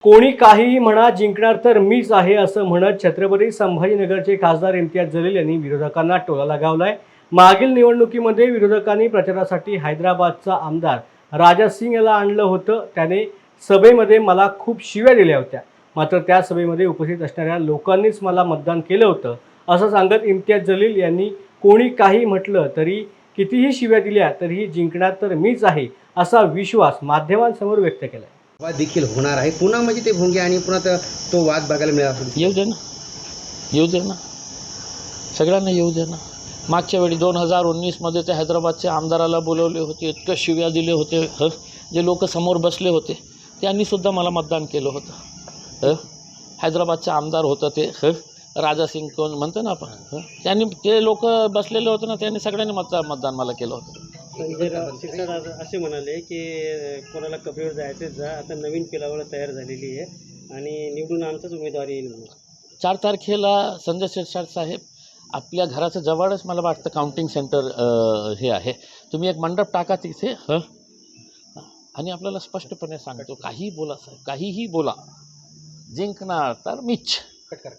कोणी काहीही म्हणा, जिंकणार तर मीच आहे असं म्हणत छत्रपती संभाजीनगरचे खासदार इम्तियाज जलील यांनी विरोधकांना टोला लगावलाय। मागील निवडणुकीमध्ये विरोधकांनी प्रचारासाठी हैदराबादचा आमदार राजा सिंग याला आणलं होतं। त्याने सभेमध्ये मला खूप शिव्या दिल्या होत्या, मात्र त्या सभेमध्ये उपस्थित असणाऱ्या लोकांनीच मला मतदान केलं होतं असं सांगत इम्तियाज जलील यांनी कोणी काही म्हटलं तरी, कितीही शिव्या दिल्या तरीही जिंकणार तर मीच आहे असा विश्वास माध्यमांसमोर व्यक्त केला। वाद देखील होणार आहे। पुन्हा म्हणजे ते भोंगे आणि पुन्हा तो वाद बघायला मिळाला। येऊ दे ना, येऊ दे ना, सगळ्यांना येऊ दे ना। मागच्या वेळी 2019मध्ये ते हैदराबादचे आमदाराला बोलवले होते, इतकं शिव्या दिले होते। जे लोक समोर बसले होते त्यांनीसुद्धा मला मतदान केलं होतं। हैदराबादचे आमदार होतं ते राजा सिंग कोण म्हणतो ना आपण, त्यांनी ते लोक बसलेले होते ना, त्यांनी सगळ्यांनी मतदान मला केलं होतं। संजय राऊत असे म्हणाले की कोणाला कबीर जायचे जा, आता नवीन पिलावळ तयार झालेली आहे आणि निवडून आमचाच उमेदवार येईल म्हणून। 4 तारखेला संजय शिरसाट साहेब आपल्या घराच्या जवळच मला वाटतं काउंटिंग सेंटर हे आहे, तुम्ही एक मंडप टाका तिथे आणि आपल्याला स्पष्टपणे सांगतो, काहीही बोला साहेब, काहीही बोला, जिंकणार तर मीच।